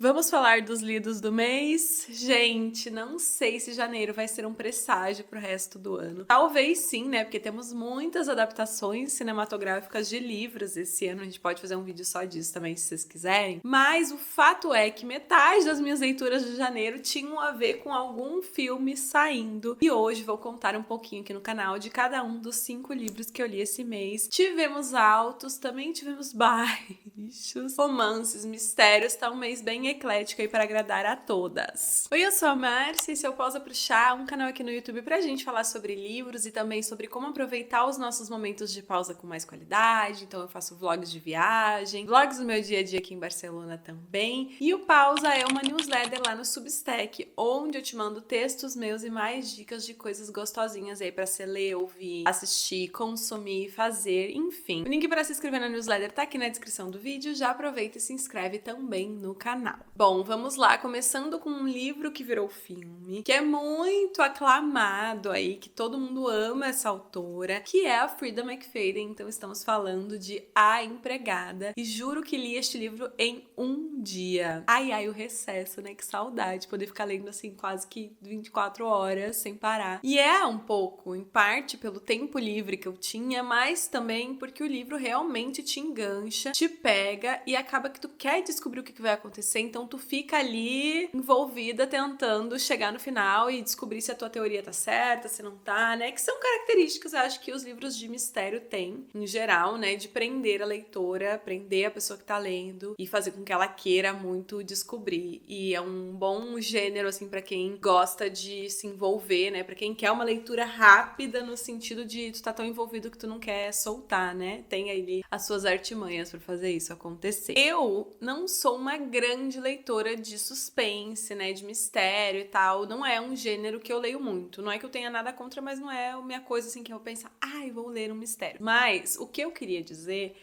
Vamos falar dos lidos do mês? Gente, não sei se janeiro vai ser um presságio pro resto do ano. Talvez sim, né? Porque temos muitas adaptações cinematográficas de livros esse ano. A gente pode fazer um vídeo só disso também, se vocês quiserem. Mas o fato é que metade das minhas leituras de janeiro tinham a ver com algum filme saindo. E hoje vou contar um pouquinho aqui no canal de cada um dos 5 livros que eu li esse mês. Tivemos altos, também tivemos baixos, romances, mistérios. Tá um mês bem eclética aí para agradar a todas. Oi, eu sou a Márcia, esse é o Pausa pro Chá, um canal aqui no YouTube pra gente falar sobre livros e também sobre como aproveitar os nossos momentos de pausa com mais qualidade. Então eu faço vlogs de viagem, vlogs do meu dia a dia aqui em Barcelona também. E o Pausa é uma newsletter lá no Substack, onde eu te mando textos meus e mais dicas de coisas gostosinhas aí pra você ler, ouvir, assistir, consumir, fazer, enfim. O link para se inscrever na newsletter tá aqui na descrição do vídeo, já aproveita e se inscreve também no canal. Bom, vamos lá, começando com um livro que virou filme, que é muito aclamado aí, que todo mundo ama essa autora, que é a Freida McFadden. Então estamos falando de A Empregada, e juro que li este livro em um dia. Ai, o recesso, né? Que saudade, poder ficar lendo assim quase que 24 horas sem parar. E é um pouco, em parte, pelo tempo livre que eu tinha, mas também porque o livro realmente te engancha, te pega e acaba que tu quer descobrir o que vai acontecer, então tu fica ali envolvida tentando chegar no final e descobrir se a tua teoria tá certa, se não tá, né? Que são características, eu acho, que os livros de mistério têm, em geral, né? De prender a leitora, prender a pessoa que tá lendo e fazer com que ela queira muito descobrir. E é um bom gênero, assim, pra quem gosta de se envolver, né? Pra quem quer uma leitura rápida no sentido de tu tá tão envolvido que tu não quer soltar, né? Tem ali as suas artimanhas pra fazer isso acontecer. Eu não sou uma grande leitora de suspense, né, de mistério e tal. Não é um gênero que eu leio muito. Não é que eu tenha nada contra, mas não é a minha coisa assim que eu vou pensar, vou ler um mistério. Mas o que eu queria dizer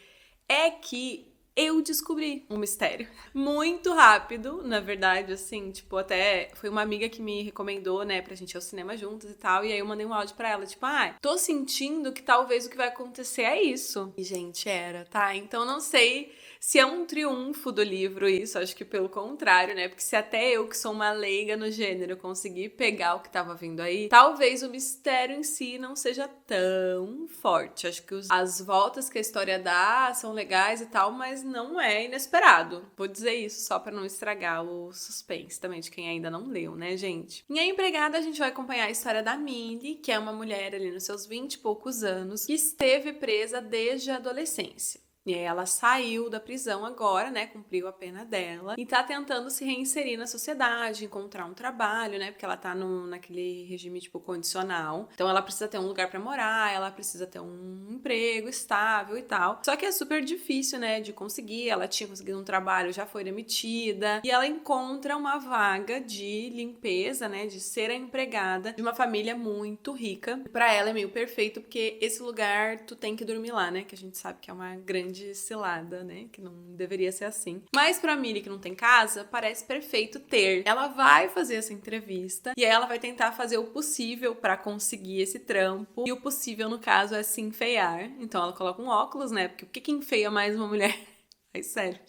é que eu descobri um mistério muito rápido, na verdade, assim, tipo, até foi uma amiga que me recomendou, né, pra gente ir ao cinema juntas e tal, e aí eu mandei um áudio pra ela, tipo, tô sentindo que talvez o que vai acontecer é isso. E, gente, era, tá? Então não sei se é um triunfo do livro isso, acho que pelo contrário, né, porque se até eu, que sou uma leiga no gênero, consegui pegar o que tava vindo aí, talvez o mistério em si não seja tão forte. Acho que as voltas que a história dá são legais e tal, mas não é inesperado. Vou dizer isso só pra não estragar o suspense também de quem ainda não leu, né, gente? Em A Empregada, a gente vai acompanhar a história da Millie, que é uma mulher ali nos seus 20 e poucos anos, que esteve presa desde a adolescência. E aí ela saiu da prisão agora, né, cumpriu a pena dela e tá tentando se reinserir na sociedade, encontrar um trabalho, né, porque ela tá naquele regime, tipo, condicional. Então ela precisa ter um lugar pra morar, ela precisa ter um emprego estável e tal. Só que é super difícil, né, de conseguir. Ela tinha conseguido um trabalho, já foi demitida. E ela encontra uma vaga de limpeza, né, de ser a empregada de uma família muito rica. E pra ela é meio perfeito, porque esse lugar tu tem que dormir lá, né, que a gente sabe que é uma grande cilada, né? Que não deveria ser assim. Mas pra Millie, que não tem casa, parece perfeito ter. Ela vai fazer essa entrevista e aí ela vai tentar fazer o possível pra conseguir esse trampo. E o possível, no caso, é se enfeiar. Então ela coloca um óculos, né? Porque o que enfeia mais uma mulher? Ai, sério.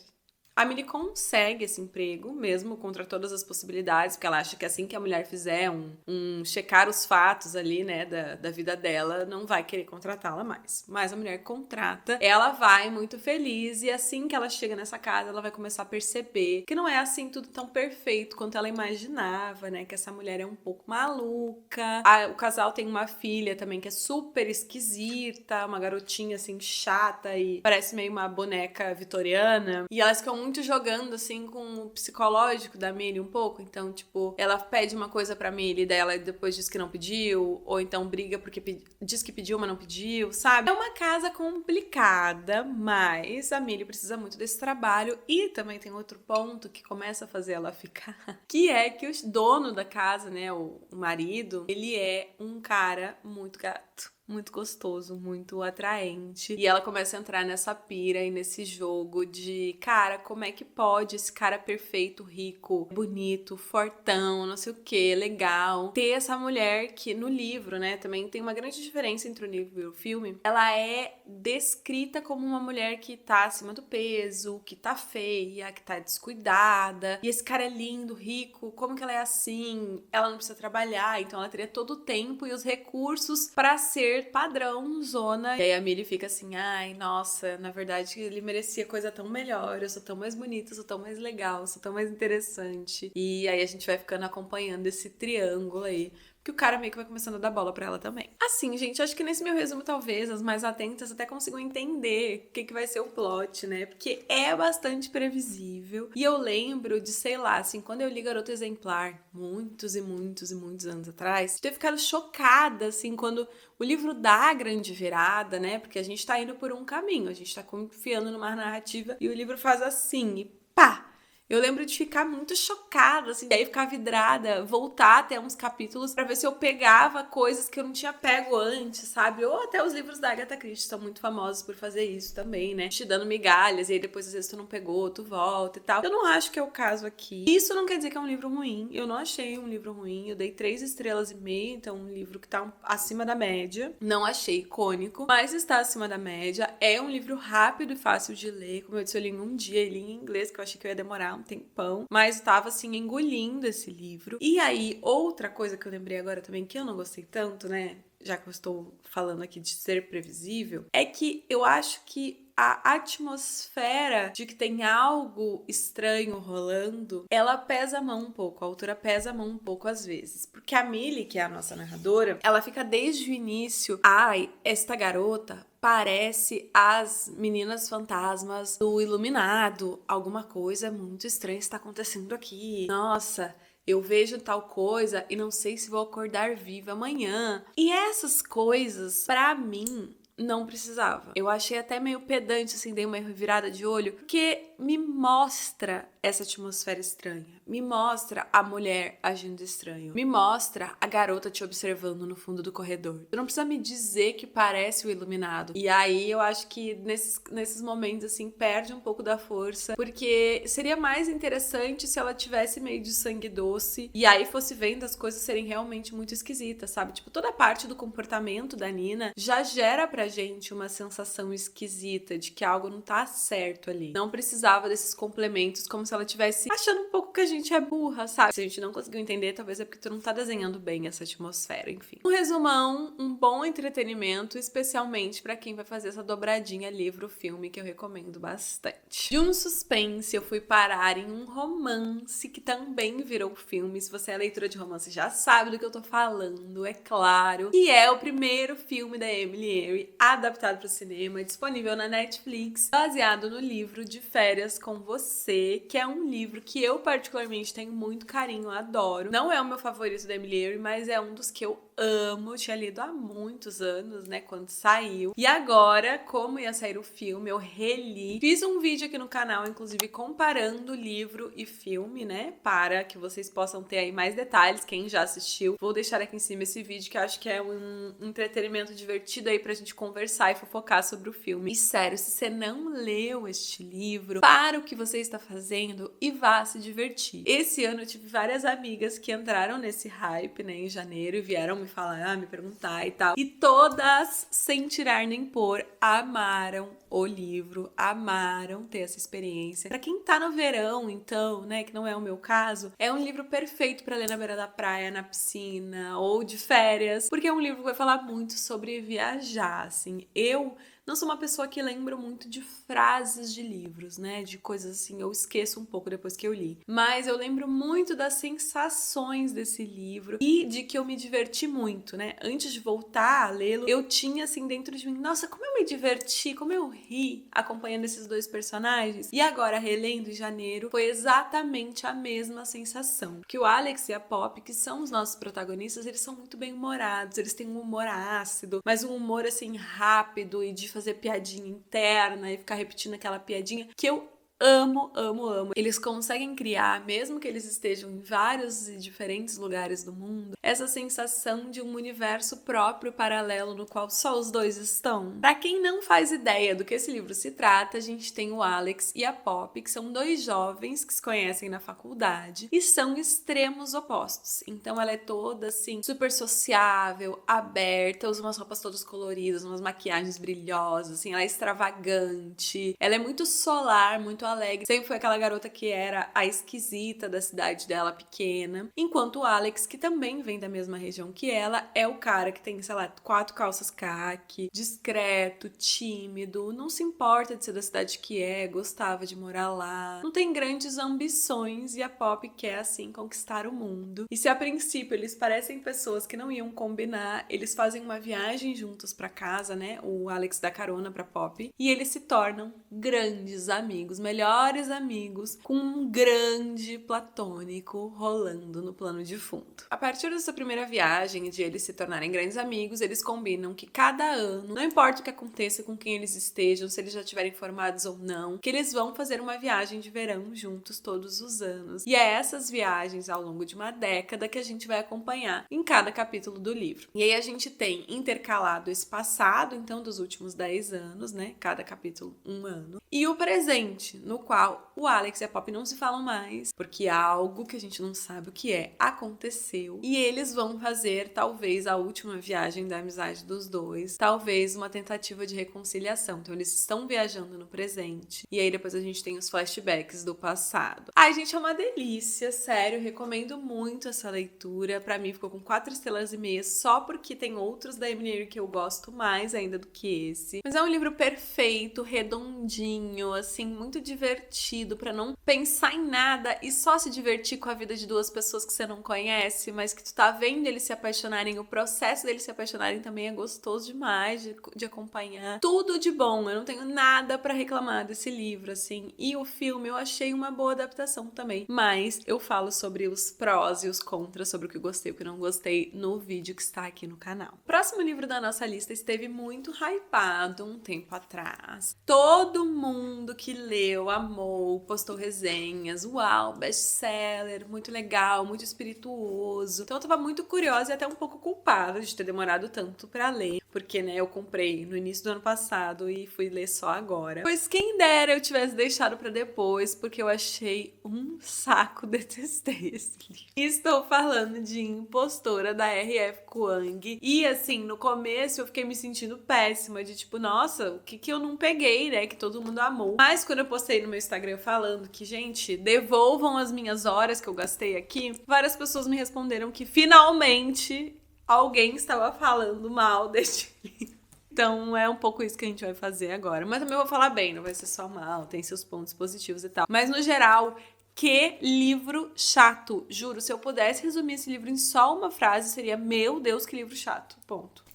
A Millie consegue esse emprego, mesmo contra todas as possibilidades, porque ela acha que assim que a mulher fizer um checar os fatos ali, né, da vida dela, não vai querer contratá-la mais. Mas a mulher contrata, ela vai muito feliz, e assim que ela chega nessa casa, ela vai começar a perceber que não é assim tudo tão perfeito quanto ela imaginava, né, que essa mulher é um pouco maluca. O casal tem uma filha também que é super esquisita, uma garotinha assim chata e parece meio uma boneca vitoriana, e elas ficam muito jogando, assim, com o psicológico da Millie um pouco. Então, tipo, ela pede uma coisa pra Millie, daí ela depois diz que não pediu, ou então briga porque diz que pediu, mas não pediu, sabe? É uma casa complicada, mas a Millie precisa muito desse trabalho. E também tem outro ponto que começa a fazer ela ficar, que é que o dono da casa, né, o marido, ele é um cara muito gato. muito gostoso, muito atraente. E ela começa a entrar nessa pira e nesse jogo de, cara, como é que pode esse cara perfeito, rico, bonito, fortão, não sei o que, legal, ter essa mulher que no livro, né, também tem uma grande diferença entre o livro e o filme. Ela é descrita como uma mulher que tá acima do peso, que tá feia, que tá descuidada. E esse cara é lindo, rico, como que ela é assim? Ela não precisa trabalhar, então ela teria todo o tempo e os recursos pra ser padrão, zona. E aí a Millie fica assim, ai, nossa, na verdade ele merecia coisa tão melhor, eu sou tão mais bonita, eu sou tão mais legal, eu sou tão mais interessante. E aí a gente vai ficando acompanhando esse triângulo aí, que o cara meio que vai começando a dar bola pra ela também. Assim, gente, acho que nesse meu resumo, talvez, as mais atentas até consigam entender o que vai ser o plot, né? Porque é bastante previsível. E eu lembro de, sei lá, assim, quando eu li Garota Exemplar, muitos e muitos e muitos anos atrás, eu ter ficado chocada, assim, quando o livro dá a grande virada, né? Porque a gente tá indo por um caminho, a gente tá confiando numa narrativa e o livro faz assim, e pá! Eu lembro de ficar muito chocada, assim, daí ficar vidrada, voltar até uns capítulos pra ver se eu pegava coisas que eu não tinha pego antes, sabe? Ou até os livros da Agatha Christie são muito famosos por fazer isso também, né? Te dando migalhas, e aí depois às vezes tu não pegou, tu volta e tal. Eu não acho que é o caso aqui. Isso não quer dizer que é um livro ruim. Eu não achei um livro ruim. Eu dei 3,5 estrelas, então um livro que tá acima da média. Não achei icônico, mas está acima da média. É um livro rápido e fácil de ler. Como eu disse, eu li em um dia, e li em inglês, que eu achei que eu ia demorar um tempão, mas tava assim engolindo esse livro. E aí, outra coisa que eu lembrei agora também que eu não gostei tanto, né, já que eu estou falando aqui de ser previsível, é que eu acho que a atmosfera de que tem algo estranho rolando, ela pesa a mão um pouco, a autora pesa a mão um pouco às vezes. Porque a Millie, que é a nossa narradora, ela fica desde o início, ai, esta garota parece as meninas fantasmas do Iluminado, alguma coisa muito estranha está acontecendo aqui. Nossa, eu vejo tal coisa e não sei se vou acordar viva amanhã. E essas coisas, pra mim, não precisava. Eu achei até meio pedante, assim, dei uma revirada de olho, porque me mostra essa atmosfera estranha. Me mostra a mulher agindo estranho. Me mostra a garota te observando no fundo do corredor. Tu não precisa me dizer que parece o Iluminado. E aí eu acho que nesses momentos, assim, perde um pouco da força, porque seria mais interessante se ela tivesse meio de sangue doce e aí fosse vendo as coisas serem realmente muito esquisitas, sabe? Tipo, toda a parte do comportamento da Nina já gera pra gente uma sensação esquisita de que algo não tá certo ali. Não precisava desses complementos, como se ela estivesse achando um pouco que a gente é burra, sabe? Se a gente não conseguiu entender, talvez é porque tu não tá desenhando bem essa atmosfera, enfim. Um resumão, um bom entretenimento, especialmente pra quem vai fazer essa dobradinha livro-filme, que eu recomendo bastante. De um suspense, eu fui parar em um romance que também virou filme. Se você é leitora de romance, já sabe do que eu tô falando, é claro. E é o primeiro filme da Emily Henry adaptado para o cinema, disponível na Netflix, baseado no livro De Férias com Você, que é um livro que eu particularmente tenho muito carinho, adoro. Não é o meu favorito da Emily Henry, mas é um dos que eu amo, tinha lido há muitos anos, né, quando saiu. E agora, como ia sair o filme, eu reli. Fiz um vídeo aqui no canal, inclusive, comparando livro e filme, né, para que vocês possam ter aí mais detalhes, quem já assistiu. Vou deixar aqui em cima esse vídeo, que eu acho que é um entretenimento divertido aí pra gente conversar e fofocar sobre o filme. E sério, se você não leu este livro, para o que você está fazendo e vá se divertir. Esse ano eu tive várias amigas que entraram nesse hype, né, em janeiro, e vieram me falar, me perguntar e tal. E todas, sem tirar nem pôr, amaram o livro, amaram ter essa experiência. Pra quem tá no verão, então, né, que não é o meu caso, é um livro perfeito pra ler na beira da praia, na piscina ou de férias, porque é um livro que vai falar muito sobre viajar, assim. Eu não sou uma pessoa que lembra muito de frases de livros, né? De coisas assim, eu esqueço um pouco depois que eu li. Mas eu lembro muito das sensações desse livro e de que eu me diverti muito, né? Antes de voltar a lê-lo, eu tinha assim dentro de mim, nossa, como eu me diverti, como eu ri acompanhando esses dois personagens. E agora, relendo em janeiro, foi exatamente a mesma sensação. Que o Alex e a Pop, que são os nossos protagonistas, eles são muito bem-humorados, eles têm um humor ácido, mas um humor assim rápido e de fazer piadinha interna e ficar repetindo aquela piadinha que eu amo, amo, amo. Eles conseguem criar, mesmo que eles estejam em vários e diferentes lugares do mundo, essa sensação de um universo próprio paralelo no qual só os dois estão. Pra quem não faz ideia do que esse livro se trata, a gente tem o Alex e a Poppy, que são dois jovens que se conhecem na faculdade e são extremos opostos. Então ela é toda assim, super sociável, aberta, usa umas roupas todas coloridas, umas maquiagens brilhosas, assim, ela é extravagante, ela é muito solar, muito alegre. Sempre foi aquela garota que era a esquisita da cidade dela pequena. Enquanto o Alex, que também vem da mesma região que ela, é o cara que tem, sei lá, 4 calças caque, discreto, tímido, não se importa de ser da cidade que é, gostava de morar lá, não tem grandes ambições e a Poppy quer, assim, conquistar o mundo. E se a princípio eles parecem pessoas que não iam combinar, eles fazem uma viagem juntos pra casa, né? O Alex dá carona pra Poppy e eles se tornam grandes amigos, melhores amigos, com um grande platônico rolando no plano de fundo. A partir dessa primeira viagem de eles se tornarem grandes amigos, eles combinam que cada ano, não importa o que aconteça com quem eles estejam, se eles já estiverem formados ou não, que eles vão fazer uma viagem de verão juntos todos os anos. E é essas viagens ao longo de uma década que a gente vai acompanhar em cada capítulo do livro. E aí a gente tem intercalado esse passado, então, dos últimos 10 anos, né? Cada capítulo, um ano. E o presente, no qual o Alex e a Poppy não se falam mais, porque algo que a gente não sabe o que é aconteceu. E eles vão fazer, talvez, a última viagem da amizade dos dois, talvez uma tentativa de reconciliação. Então, eles estão viajando no presente. E aí, depois a gente tem os flashbacks do passado. Ai, gente, é uma delícia, sério. Recomendo muito essa leitura. Pra mim, ficou com 4 estrelas e meia, só porque tem outros da Emineiro que eu gosto mais ainda do que esse. Mas é um livro perfeito, redondinho, assim, muito divertido, pra não pensar em nada e só se divertir com a vida de duas pessoas que você não conhece, mas que tu tá vendo eles se apaixonarem, o processo deles se apaixonarem também é gostoso demais de acompanhar. Tudo de bom, eu não tenho nada pra reclamar desse livro, assim. E o filme eu achei uma boa adaptação também, mas eu falo sobre os prós e os contras, sobre o que gostei e o que não gostei no vídeo que está aqui no canal. O próximo livro da nossa lista esteve muito hypado um tempo atrás. Todo mundo que leu, amou, postou resenhas, uau, best-seller, muito legal, muito espirituoso. Então eu tava muito curiosa e até um pouco culpada de ter demorado tanto pra ler, porque, né, eu comprei no início do ano passado e fui ler só agora. Pois quem dera eu tivesse deixado pra depois, porque eu achei um saco, detestei esse livro. Estou falando de Impostora, da R.F. Kuang. E, assim, no começo eu fiquei me sentindo péssima, de tipo, nossa, o que eu não peguei, né, que todo mundo amou. Mas quando eu postei no meu Instagram falando que, gente, devolvam as minhas horas que eu gastei aqui, várias pessoas me responderam que finalmente alguém estava falando mal deste livro. Então é um pouco isso que a gente vai fazer agora. Mas também eu vou falar bem, não vai ser só mal, tem seus pontos positivos e tal. Mas no geral, que livro chato. Juro, se eu pudesse resumir esse livro em só uma frase, seria: meu Deus, que livro chato. Ponto.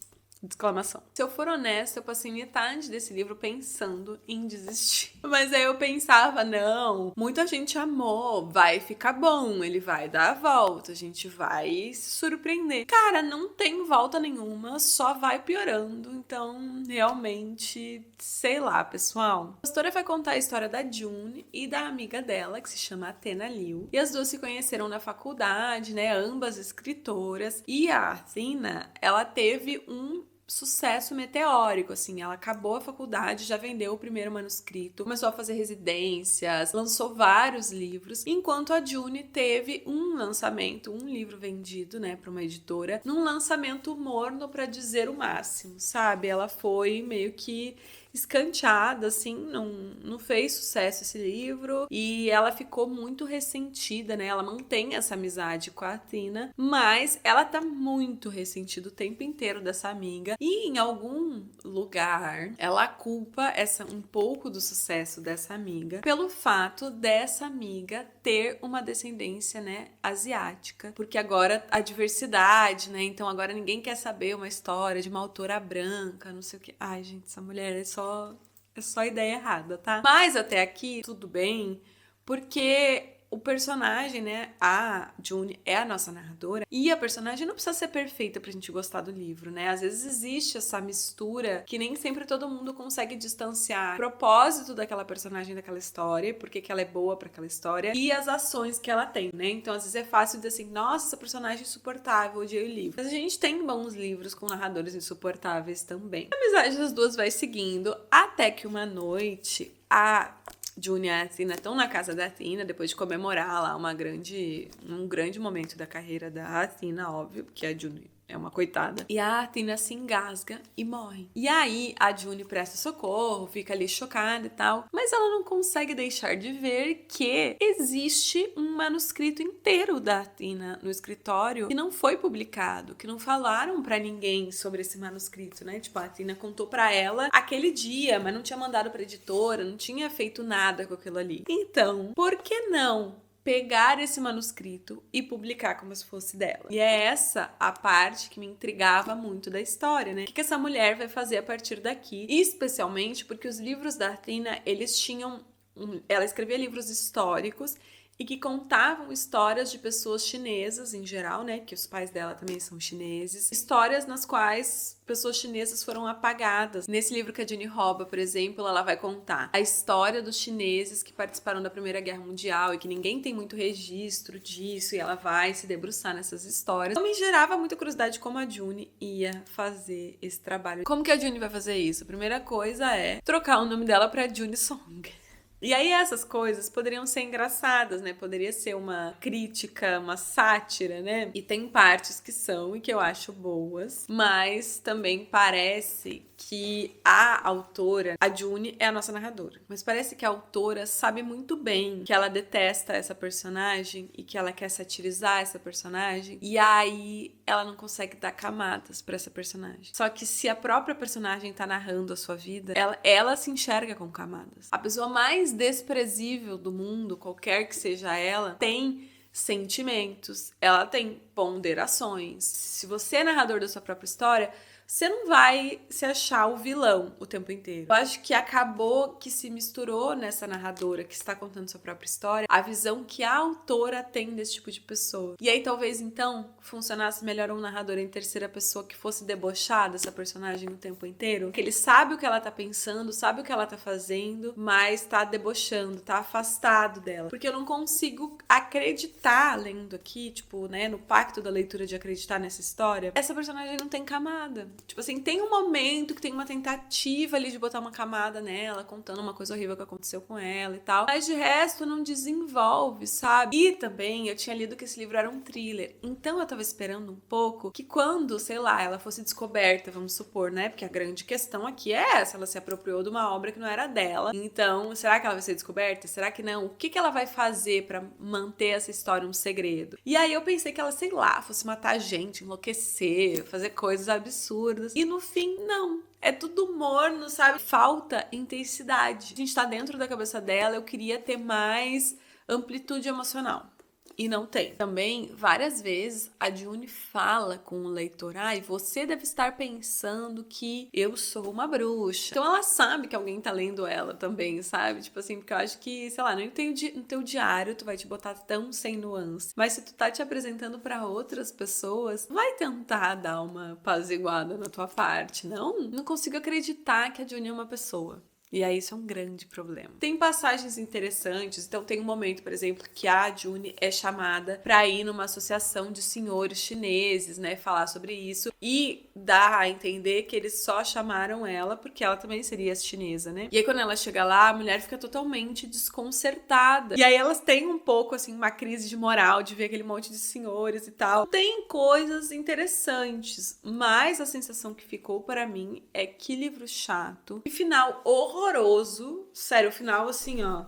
Exclamação. Se eu for honesta, eu passei metade desse livro pensando em desistir. Mas aí eu pensava, não, muita gente amou, vai ficar bom, ele vai dar a volta, a gente vai se surpreender. Cara, não tem volta nenhuma, só vai piorando. Então, realmente, sei lá, pessoal. A história vai contar a história da June e da amiga dela, que se chama Athena Liu. E as duas se conheceram na faculdade, né? Ambas escritoras. E a Athena, ela teve um sucesso meteórico, assim, ela acabou a faculdade, já vendeu o primeiro manuscrito, começou a fazer residências, lançou vários livros, enquanto a June teve um lançamento, um livro vendido, né, para uma editora, num lançamento morno, para dizer o máximo, sabe? Ela foi meio que escanteada, assim, não fez sucesso esse livro, e ela ficou muito ressentida, né? Ela mantém essa amizade com a Athena, mas ela tá muito ressentida o tempo inteiro dessa amiga, e em algum lugar ela culpa um pouco do sucesso dessa amiga pelo fato dessa amiga ter uma descendência, né, asiática, porque agora a diversidade, né? Então agora ninguém quer saber uma história de uma autora branca, não sei o que. Ai, gente, essa mulher é só ideia errada, tá? Mas até aqui tudo bem, porque o personagem, né, a June é a nossa narradora, e a personagem não precisa ser perfeita pra gente gostar do livro, né? Às vezes existe essa mistura que nem sempre todo mundo consegue distanciar o propósito daquela personagem daquela história, porque que ela é boa pra aquela história, e as ações que ela tem, né? Então, às vezes é fácil dizer assim, nossa, essa personagem é insuportável, odiei o livro. Mas a gente tem bons livros com narradores insuportáveis também. A amizade das duas vai seguindo, até que uma noite, a June e a Athena estão na casa da Athena, depois de comemorar lá um grande momento da carreira da Athena, óbvio, porque a June é uma coitada. E a Athena se engasga e morre. E aí a June presta socorro, fica ali chocada e tal, mas ela não consegue deixar de ver que existe um manuscrito inteiro da Athena no escritório que não foi publicado, que não falaram pra ninguém sobre esse manuscrito, né? Tipo, a Athena contou pra ela aquele dia, mas não tinha mandado pra editora, não tinha feito nada com aquilo ali. Então, por que não pegar esse manuscrito e publicar como se fosse dela? E é essa a parte que me intrigava muito da história, né? O que essa mulher vai fazer a partir daqui? Especialmente porque os livros da Athena, eles tinham... Ela escrevia livros históricos e que contavam histórias de pessoas chinesas em geral, né? Que os pais dela também são chineses. Histórias nas quais pessoas chinesas foram apagadas. Nesse livro que a June rouba, por exemplo, ela vai contar a história dos chineses que participaram da Primeira Guerra Mundial e que ninguém tem muito registro disso, e ela vai se debruçar nessas histórias. Então me gerava muita curiosidade como a June ia fazer esse trabalho. Como que a June vai fazer isso? A primeira coisa é trocar o nome dela pra June Song. E aí essas coisas poderiam ser engraçadas, né? Poderia ser uma crítica, uma sátira, né? E tem partes que são e que eu acho boas, mas também parece que a autora, a June, é a nossa narradora. Mas parece que a autora sabe muito bem que ela detesta essa personagem e que ela quer satirizar essa personagem, e aí ela não consegue dar camadas pra essa personagem. Só que se a própria personagem tá narrando a sua vida, ela se enxerga com camadas. A pessoa mais desprezível do mundo, qualquer que seja ela, tem sentimentos, ela tem ponderações. Se você é narrador da sua própria história, você não vai se achar o vilão o tempo inteiro. Eu acho que acabou que se misturou nessa narradora que está contando sua própria história a visão que a autora tem desse tipo de pessoa. E aí talvez então funcionasse melhor um narrador em terceira pessoa que fosse debochar dessa personagem o tempo inteiro, que ele sabe o que ela tá pensando, sabe o que ela tá fazendo, mas tá debochando, tá afastado dela. Porque eu não consigo acreditar lendo aqui, tipo, né, no pacto da leitura de acreditar nessa história, essa personagem não tem camada. Tipo assim, tem um momento que tem uma tentativa ali de botar uma camada nela, contando uma coisa horrível que aconteceu com ela e tal, mas de resto não desenvolve, sabe? E também eu tinha lido que esse livro era um thriller, então eu tava esperando um pouco que quando, sei lá, ela fosse descoberta, vamos supor, né? Porque a grande questão aqui é essa, ela se apropriou de uma obra que não era dela, então será que ela vai ser descoberta? Será que não? O que ela vai fazer pra manter essa história um segredo? E aí eu pensei que ela, sei lá, fosse matar gente, enlouquecer, fazer coisas absurdas. E no fim, não. É tudo morno, sabe? Falta intensidade. A gente tá dentro da cabeça dela, eu queria ter mais amplitude emocional. E não tem. Também, várias vezes, a June fala com o leitor, e você deve estar pensando que eu sou uma bruxa. Então ela sabe que alguém tá lendo ela também, sabe? Tipo assim, porque eu acho que, sei lá, no teu diário tu vai te botar tão sem nuance. Mas se tu tá te apresentando pra outras pessoas, vai tentar dar uma apaziguada na tua parte, não? Não consigo acreditar que a June é uma pessoa. E aí isso é um grande problema. Tem passagens interessantes, então tem um momento, por exemplo, que a June é chamada para ir numa associação de senhores chineses, né, falar sobre isso, e dá a entender que eles só chamaram ela porque ela também seria chinesa, né? E aí quando ela chega lá, a mulher fica totalmente desconcertada. E aí elas têm um pouco, assim, uma crise de moral de ver aquele monte de senhores e tal. Tem coisas interessantes, mas a sensação que ficou para mim é que livro chato. E final horroroso. Sério, o final assim, ó,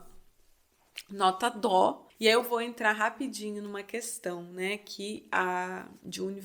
nota dó. E aí eu vou entrar rapidinho numa questão, né, que a June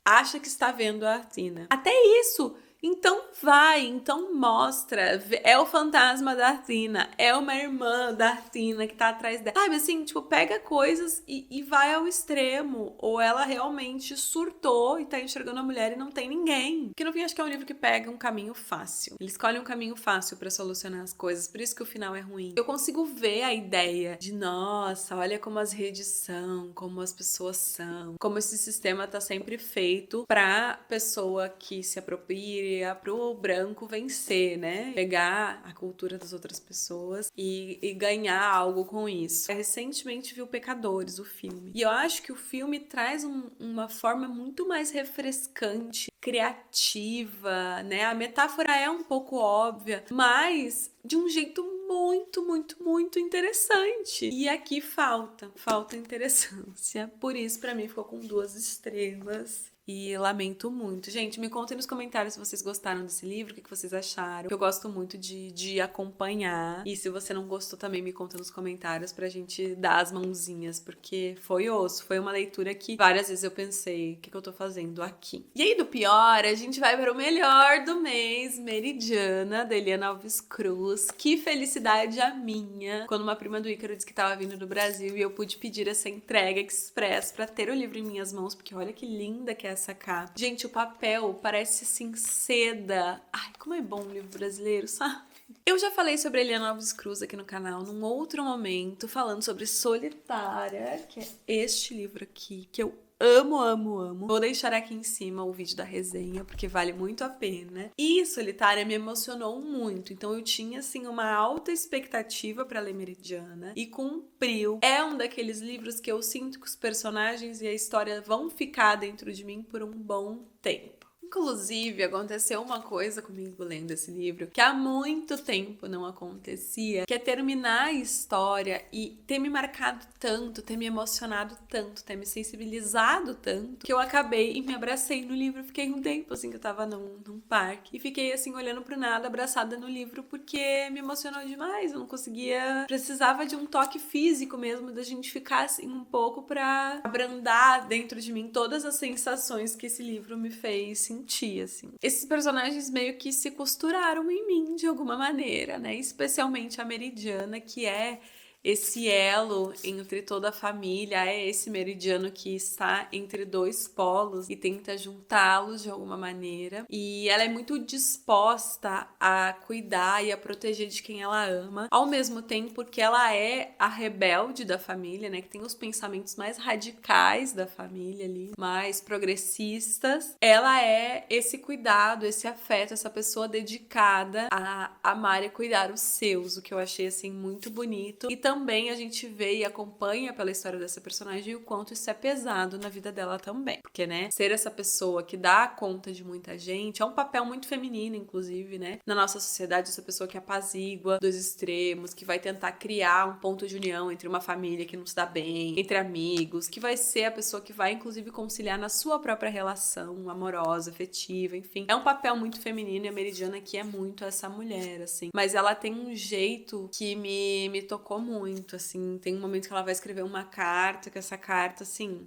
acha que está vendo a Athena. Até isso Então vai, então mostra. É o fantasma da Athena, é uma irmã da Athena que tá atrás dela. Sabe assim, tipo, pega coisas e vai ao extremo. Ou ela realmente surtou e tá enxergando a mulher e não tem ninguém. Porque no fim acho que é um livro que pega um caminho fácil. Ele escolhe um caminho fácil pra solucionar as coisas, por isso que o final é ruim. Eu consigo ver a ideia de, nossa, olha como as redes são, como as pessoas são, como esse sistema tá sempre feito pra pessoa que se apropria, pro branco vencer, né? Pegar a cultura das outras pessoas e ganhar algo com isso. Eu recentemente vi o Pecadores, o filme. E eu acho que o filme traz uma forma muito mais refrescante, criativa, né? A metáfora é um pouco óbvia, mas de um jeito muito, muito, muito interessante. E aqui falta interessância. Por isso, pra mim, ficou com 2 estrelas. E lamento muito. Gente, me contem nos comentários se vocês gostaram desse livro, o que vocês acharam. Eu gosto muito de acompanhar. E se você não gostou, também me conta nos comentários pra gente dar as mãozinhas, porque foi osso. Foi uma leitura que várias vezes eu pensei, o que eu tô fazendo aqui? E aí, do pior, a gente vai para o melhor do mês, Meridiana, da Eliana Alves Cruz. Que felicidade a minha, quando uma prima do Ícaro disse que tava vindo do Brasil e eu pude pedir essa entrega express pra ter o livro em minhas mãos, porque olha que linda que é essa capa. Gente, o papel parece assim seda. Ai, como é bom um livro brasileiro, sabe? Eu já falei sobre a Eliana Alves Cruz aqui no canal num outro momento, falando sobre Solitária, que é este livro aqui, que eu amo, amo, amo. Vou deixar aqui em cima o vídeo da resenha, porque vale muito a pena. E Solitária me emocionou muito, então eu tinha, assim, uma alta expectativa pra ler Meridiana, e cumpriu. É um daqueles livros que eu sinto que os personagens e a história vão ficar dentro de mim por um bom tempo. Inclusive, aconteceu uma coisa comigo lendo esse livro que há muito tempo não acontecia, que é terminar a história e ter me marcado tanto, ter me emocionado tanto, ter me sensibilizado tanto, que eu acabei e me abracei no livro. Fiquei um tempo, assim, que eu tava num parque e fiquei, assim, olhando pro nada, abraçada no livro, porque me emocionou demais. Eu não conseguia... Precisava de um toque físico mesmo, da gente ficar, assim, um pouco pra abrandar dentro de mim todas as sensações que esse livro me fez sentir. Assim. Esses personagens meio que se costuraram em mim de alguma maneira, né? Especialmente a Meridiana, que é esse elo entre toda a família, é esse meridiano que está entre 2 polos e tenta juntá-los de alguma maneira. E ela é muito disposta a cuidar e a proteger de quem ela ama, ao mesmo tempo que ela é a rebelde da família, né? Que tem os pensamentos mais radicais da família ali, mais progressistas. Ela é esse cuidado, esse afeto, essa pessoa dedicada a amar e cuidar os seus, o que eu achei, assim, muito bonito. E também a gente vê e acompanha pela história dessa personagem o quanto isso é pesado na vida dela também. Porque, né, ser essa pessoa que dá conta de muita gente é um papel muito feminino, inclusive, né? Na nossa sociedade, essa pessoa que apazigua 2 extremos, que vai tentar criar um ponto de união entre uma família que não se dá bem, entre amigos, que vai ser a pessoa que vai, inclusive, conciliar na sua própria relação amorosa, afetiva, enfim. É um papel muito feminino e a Meridiana aqui é muito essa mulher, assim. Mas ela tem um jeito que me tocou muito, assim. Tem um momento que ela vai escrever uma carta, que essa carta, assim,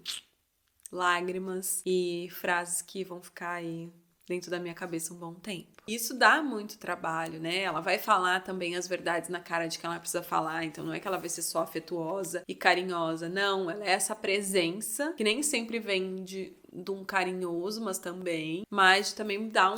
lágrimas e frases que vão ficar aí dentro da minha cabeça um bom tempo. Isso dá muito trabalho, né? Ela vai falar também as verdades na cara de que ela precisa falar, então não é que ela vai ser só afetuosa e carinhosa, não, ela é essa presença que nem sempre vem de um carinhoso, mas também dá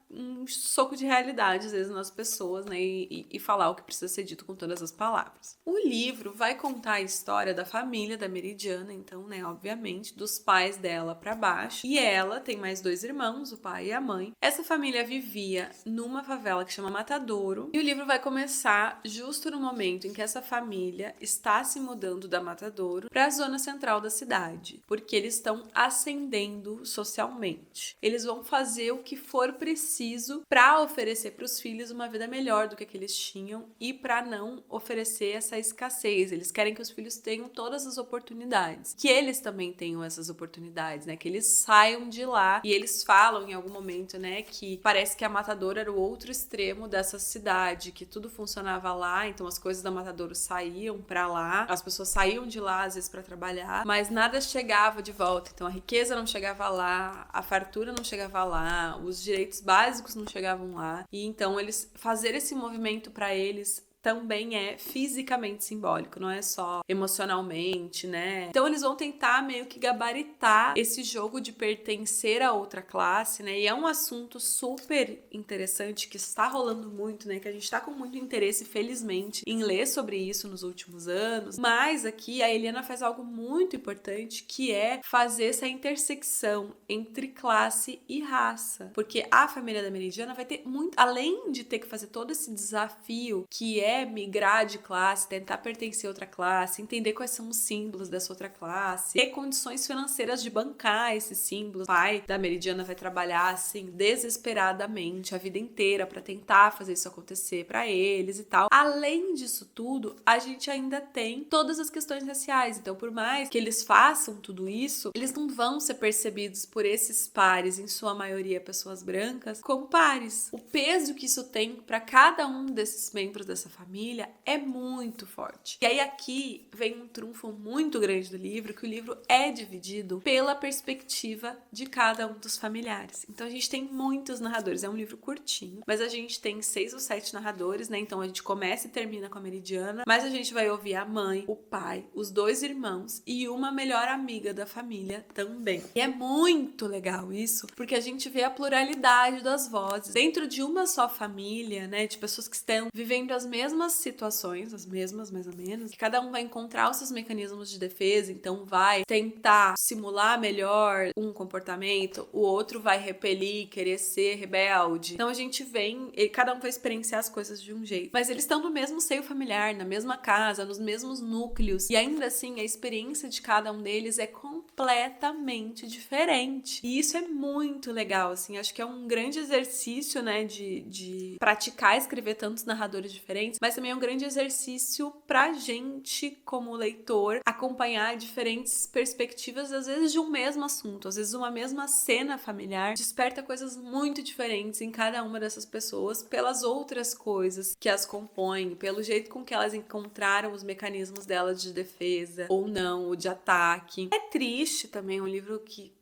um soco de realidade, às vezes, nas pessoas, né? E falar o que precisa ser dito com todas as palavras. O livro vai contar a história da família da Meridiana, então, né, obviamente, dos pais dela pra baixo. E ela tem mais 2 irmãos, o pai e a mãe. Essa família vivia numa favela que chama Matadouro. E o livro vai começar justo no momento em que essa família está se mudando da Matadouro para a zona central da cidade, porque eles estão ascendendo socialmente. Eles vão fazer o que for preciso preciso para oferecer para os filhos uma vida melhor do que eles tinham e para não oferecer essa escassez. Eles querem que os filhos tenham todas as oportunidades, que eles também tenham essas oportunidades, né? Que eles saiam de lá. E eles falam em algum momento, né, que parece que a Matadouro era o outro extremo dessa cidade, que tudo funcionava lá, então as coisas da Matadouro saíam para lá, as pessoas saíam de lá às vezes para trabalhar, mas nada chegava de volta. Então a riqueza não chegava lá, a fartura não chegava lá, os direitos básicos não chegavam lá. E então eles fazer esse movimento para eles também é fisicamente simbólico, não é só emocionalmente, né? Então eles vão tentar meio que gabaritar esse jogo de pertencer a outra classe, né? E é um assunto super interessante que está rolando muito, né? Que a gente tá com muito interesse, felizmente, em ler sobre isso nos últimos anos. Mas aqui a Eliana faz algo muito importante, que é fazer essa intersecção entre classe e raça. Porque a família da Meridiana vai ter muito, além de ter que fazer todo esse desafio que é migrar de classe, tentar pertencer a outra classe, entender quais são os símbolos dessa outra classe, ter condições financeiras de bancar esses símbolos. O pai da Meridiana vai trabalhar assim desesperadamente a vida inteira para tentar fazer isso acontecer para eles e tal. Além disso tudo, a gente ainda tem todas as questões raciais. Então, por mais que eles façam tudo isso, eles não vão ser percebidos por esses pares, em sua maioria pessoas brancas, como pares. O peso que isso tem para cada um desses membros dessa família é muito forte. E aí aqui vem um trunfo muito grande do livro, que o livro é dividido pela perspectiva de cada um dos familiares. Então a gente tem muitos narradores, é um livro curtinho, mas a gente tem 6 ou 7 narradores, né? Então a gente começa e termina com a Meridiana, mas a gente vai ouvir a mãe, o pai, os 2 irmãos e uma melhor amiga da família também. E é muito legal isso, porque a gente vê a pluralidade das vozes dentro de uma só família, né? De pessoas que estão vivendo as mesmas situações, as mesmas mais ou menos, que cada um vai encontrar os seus mecanismos de defesa, então vai tentar simular melhor um comportamento, o outro vai repelir, querer ser rebelde. Então a gente vem, cada um vai experienciar as coisas de um jeito, mas eles estão no mesmo seio familiar, na mesma casa, nos mesmos núcleos, e ainda assim a experiência de cada um deles é completamente diferente. E isso é muito legal, assim, acho que é um grande exercício, né, de praticar escrever tantos narradores diferentes, mas também é um grande exercício pra gente, como leitor, acompanhar diferentes perspectivas, às vezes de um mesmo assunto, às vezes uma mesma cena familiar desperta coisas muito diferentes em cada uma dessas pessoas, pelas outras coisas que as compõem, pelo jeito com que elas encontraram os mecanismos delas de defesa, ou não, ou de ataque. É triste também, um livro que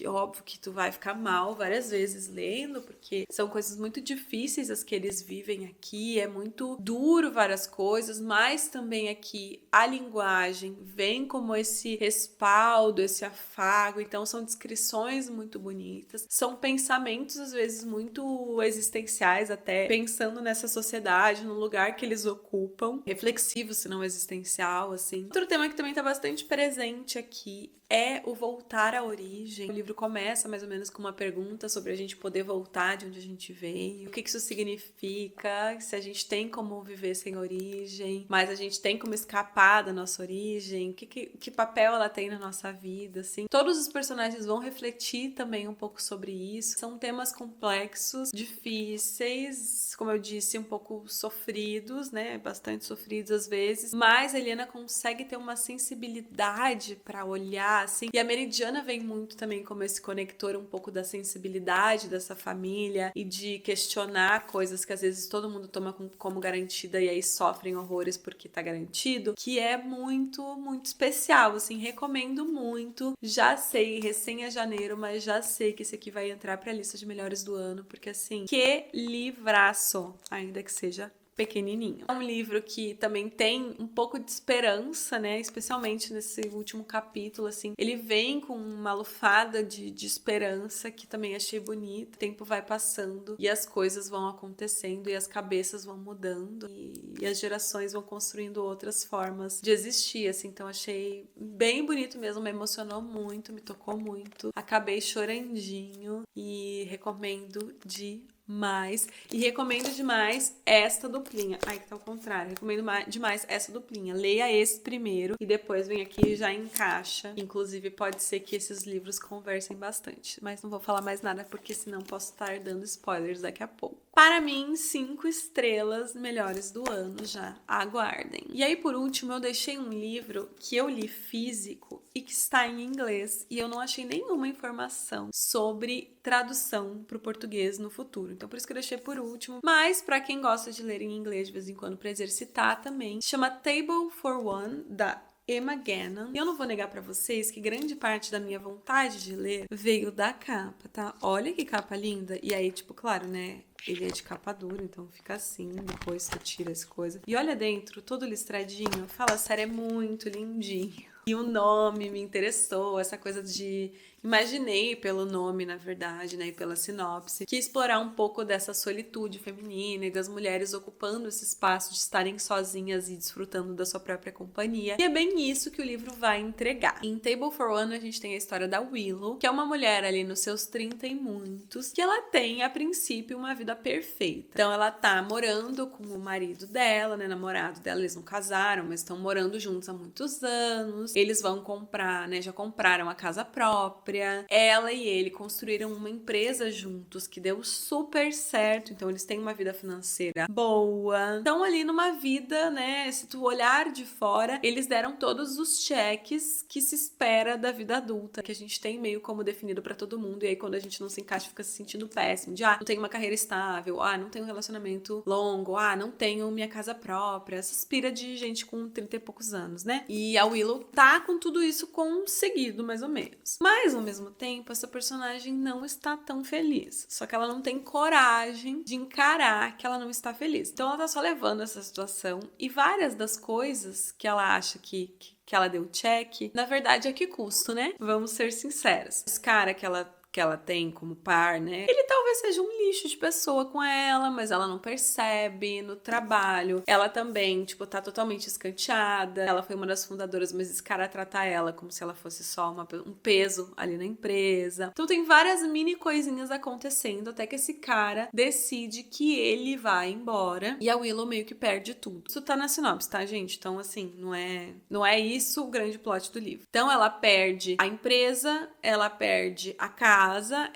óbvio que tu vai ficar mal várias vezes lendo, porque são coisas muito difíceis as que eles vivem aqui, é muito duro várias coisas, mas também aqui a linguagem vem como esse respaldo, esse afago, então são descrições muito bonitas, são pensamentos às vezes muito existenciais, até pensando nessa sociedade, no lugar que eles ocupam, reflexivo, se não existencial, assim. Outro tema que também tá bastante presente aqui é o voltar à origem. O livro começa mais ou menos com uma pergunta sobre a gente poder voltar de onde a gente veio, o que isso significa, se a gente tem como viver sem origem, mas a gente tem como escapar da nossa origem, que papel ela tem na nossa vida, assim. Todos os personagens vão refletir também um pouco sobre isso. São temas complexos, difíceis, como eu disse, um pouco sofridos, né? Bastante sofridos às vezes, mas a Eliana consegue ter uma sensibilidade para olhar assim. E a Meridiana vem muito também como esse conector um pouco da sensibilidade dessa família e de questionar coisas que às vezes todo mundo toma como garantida e aí sofrem horrores porque tá garantido, que é muito, muito especial, assim, recomendo muito. Já sei, recém é janeiro, mas já sei que esse aqui vai entrar pra lista de melhores do ano, porque assim, que livraço, ainda que seja pequenininho. É um livro que também tem um pouco de esperança, né? Especialmente nesse último capítulo, assim. Ele vem com uma lufada de esperança que também achei bonito. O tempo vai passando e as coisas vão acontecendo e as cabeças vão mudando e as gerações vão construindo outras formas de existir, assim. Então achei bem bonito mesmo, me emocionou muito, me tocou muito. Acabei chorandinho e recomendo demais. E recomendo demais esta duplinha. Ai, que tá ao contrário. Recomendo demais essa duplinha. Leia esse primeiro e depois vem aqui e já encaixa. Inclusive, pode ser que esses livros conversem bastante. Mas não vou falar mais nada porque senão posso estar dando spoilers daqui a pouco. Para mim, 5 estrelas melhores do ano já. Aguardem. E aí, por último, eu deixei um livro que eu li físico e que está em inglês. E eu não achei nenhuma informação sobre tradução para o português no futuro. Então, por isso que eu deixei por último. Mas, para quem gosta de ler em inglês de vez em quando para exercitar também, chama Table for One, da Emma Gannon. E eu não vou negar pra vocês que grande parte da minha vontade de ler veio da capa, tá? Olha que capa linda. E aí, tipo, claro, né? Ele é de capa dura, então fica assim, depois tu tira as coisas. E olha dentro, todo listradinho. Fala sério, é muito lindinho. E o nome me interessou, essa coisa de... Imaginei pelo nome, na verdade, né, e pela sinopse, que explorar um pouco dessa solitude feminina e das mulheres ocupando esse espaço de estarem sozinhas e desfrutando da sua própria companhia. E é bem isso que o livro vai entregar. Em Table for One, a gente tem a história da Willow, que é uma mulher ali nos seus 30 e muitos, que ela tem, a princípio, uma vida perfeita. Então, ela tá morando com o marido dela, né, namorado dela, eles não casaram, mas estão morando juntos há muitos anos. Eles vão comprar, né, já compraram a casa própria. Ela e ele construíram uma empresa juntos que deu super certo, então eles têm uma vida financeira boa. Estão ali numa vida, né, se tu olhar de fora, eles deram todos os cheques que se espera da vida adulta, que a gente tem meio como definido pra todo mundo, e aí quando a gente não se encaixa fica se sentindo péssimo, de não tenho uma carreira estável, não tenho um relacionamento longo, não tenho minha casa própria, essa aspira de gente com 30 e poucos anos, né? E a Willow tá com tudo isso conseguido, mais ou menos. Mas, ao mesmo tempo, essa personagem não está tão feliz. Só que ela não tem coragem de encarar que ela não está feliz. Então ela tá só levando essa situação e várias das coisas que ela acha que ela deu check, na verdade, a que custo, né? Vamos ser sinceros. Esse cara que ela tem como par, né? Ele talvez seja um lixo de pessoa com ela, mas ela não percebe no trabalho. Ela também, tipo, tá totalmente escanteada. Ela foi uma das fundadoras, mas esse cara trata ela como se ela fosse só um peso ali na empresa. Então tem várias mini coisinhas acontecendo até que esse cara decide que ele vai embora e a Willow meio que perde tudo. Isso tá na sinopse, tá, gente? Então, assim, não é isso o grande plot do livro. Então ela perde a empresa, ela perde a casa,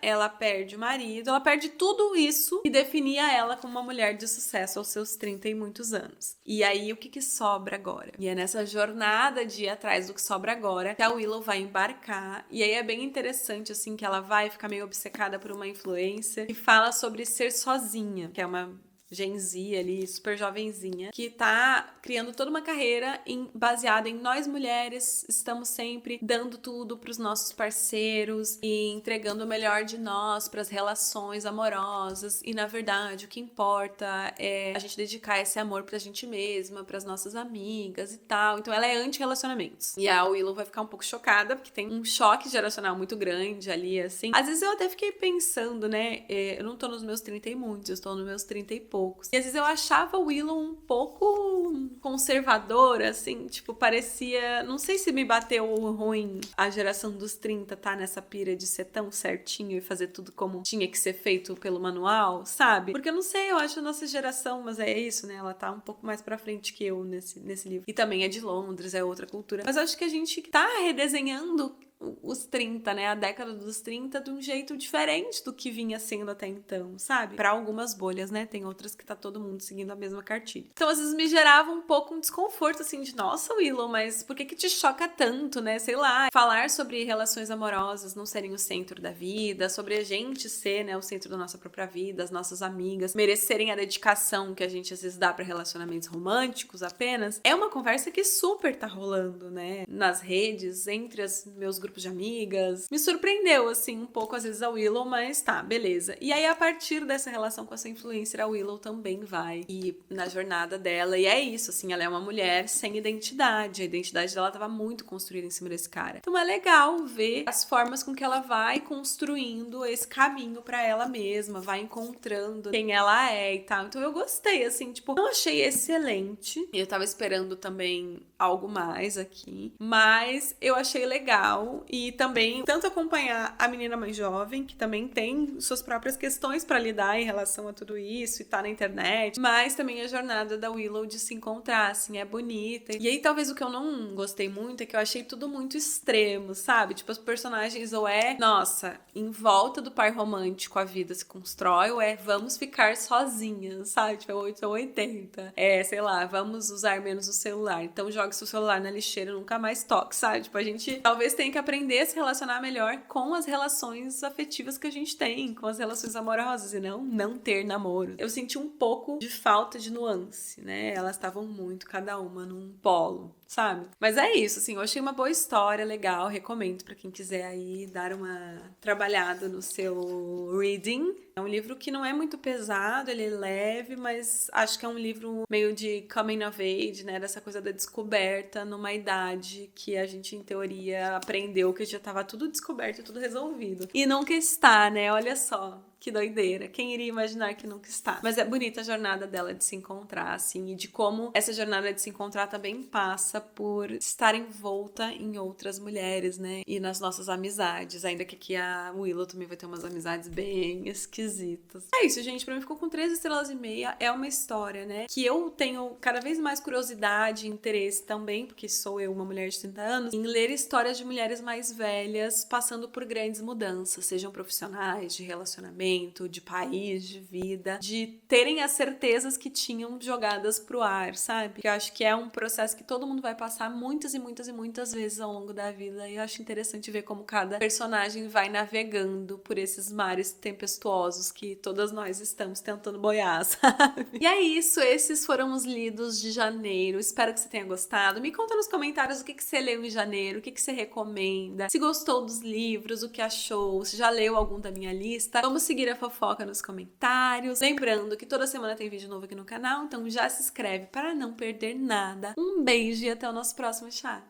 ela perde o marido, ela perde tudo isso que definia ela como uma mulher de sucesso aos seus 30 e muitos anos. E aí, o que sobra agora? E é nessa jornada de ir atrás do que sobra agora que a Willow vai embarcar. E aí é bem interessante, assim, que ela vai ficar meio obcecada por uma influencer que fala sobre ser sozinha, que é uma Gen Z ali, super jovenzinha, que tá criando toda uma carreira baseada em nós mulheres estamos sempre dando tudo pros nossos parceiros e entregando o melhor de nós pras relações amorosas e, na verdade, o que importa é a gente dedicar esse amor pra gente mesma, pras nossas amigas e tal. Então ela é anti-relacionamentos. E a Willow vai ficar um pouco chocada, porque tem um choque geracional muito grande ali, assim. Às vezes eu até fiquei pensando, né, eu não tô nos meus 30 e muitos, eu estou nos meus 30 e poucos. E às vezes eu achava o Willow um pouco conservadora, assim, tipo, parecia... Não sei se me bateu ruim a geração dos 30 tá nessa pira de ser tão certinho e fazer tudo como tinha que ser feito pelo manual, sabe? Porque eu não sei, eu acho a nossa geração, mas é isso, né? Ela tá um pouco mais pra frente que eu nesse livro. E também é de Londres, é outra cultura. Mas eu acho que a gente tá redesenhando os 30, né? A década dos 30 de um jeito diferente do que vinha sendo até então, sabe? Pra algumas bolhas, né? Tem outras que tá todo mundo seguindo a mesma cartilha. Então, às vezes me gerava um pouco um desconforto, assim, de nossa, Willow, mas por que te choca tanto, né? Sei lá, falar sobre relações amorosas não serem o centro da vida, sobre a gente ser, né, o centro da nossa própria vida, as nossas amigas, merecerem a dedicação que a gente às vezes dá pra relacionamentos românticos apenas, é uma conversa que super tá rolando, né? Nas redes, entre os meus grupos de amigas. Me surpreendeu, assim, um pouco às vezes a Willow, mas tá, beleza. E aí, a partir dessa relação com essa influencer, a Willow também vai ir na jornada dela. E é isso, assim, ela é uma mulher sem identidade. A identidade dela tava muito construída em cima desse cara. Então é legal ver as formas com que ela vai construindo esse caminho pra ela mesma, vai encontrando quem ela é e tal. Então eu gostei, assim, tipo, eu achei excelente. Eu tava esperando também algo mais aqui, mas eu achei legal e também tanto acompanhar a menina mais jovem, que também tem suas próprias questões pra lidar em relação a tudo isso e tá na internet, mas também a jornada da Willow de se encontrar, assim, é bonita. E aí talvez o que eu não gostei muito é que eu achei tudo muito extremo, sabe? Tipo, os personagens ou nossa, em volta do par romântico a vida se constrói, ou vamos ficar sozinhas, sabe? Tipo, 8 ou 80. Sei lá, vamos usar menos o celular. Então jogue seu celular na lixeira e nunca mais toque, sabe? Tipo, a gente talvez tenha que aprender a se relacionar melhor com as relações afetivas que a gente tem, com as relações amorosas, e não ter namoro. Eu senti um pouco de falta de nuance, né? Elas estavam muito, cada uma num polo, sabe? Mas é isso, assim, eu achei uma boa história, legal, recomendo pra quem quiser aí dar uma trabalhada no seu reading. É um livro que não é muito pesado, ele é leve, mas acho que é um livro meio de coming of age, né? Dessa coisa da descoberta numa idade que a gente, em teoria, aprendeu que já tava tudo descoberto e tudo resolvido. E nunca está, né? Olha só. Que doideira. Quem iria imaginar que nunca está? Mas é bonita a jornada dela de se encontrar, assim, e de como essa jornada de se encontrar também passa por estar envolta em outras mulheres, né? E nas nossas amizades. Ainda que aqui a Willow também vai ter umas amizades bem esquisitas. É isso, gente. Pra mim ficou com 3,5 estrelas. É uma história, né? Que eu tenho cada vez mais curiosidade e interesse também, porque sou eu, uma mulher de 30 anos, em ler histórias de mulheres mais velhas passando por grandes mudanças, sejam profissionais, de relacionamento, de país, de vida, de terem as certezas que tinham jogadas pro ar, sabe? Porque eu acho que é um processo que todo mundo vai passar muitas e muitas e muitas vezes ao longo da vida, e eu acho interessante ver como cada personagem vai navegando por esses mares tempestuosos que todas nós estamos tentando boiar, sabe? E é isso, esses foram os lidos de janeiro. Espero que você tenha gostado. Me conta nos comentários o que você leu em janeiro, o que você recomenda, se gostou dos livros, o que achou, se já leu algum da minha lista. Vamos seguir a fofoca nos comentários. Lembrando que toda semana tem vídeo novo aqui no canal, então já se inscreve para não perder nada. Um beijo e até o nosso próximo chá.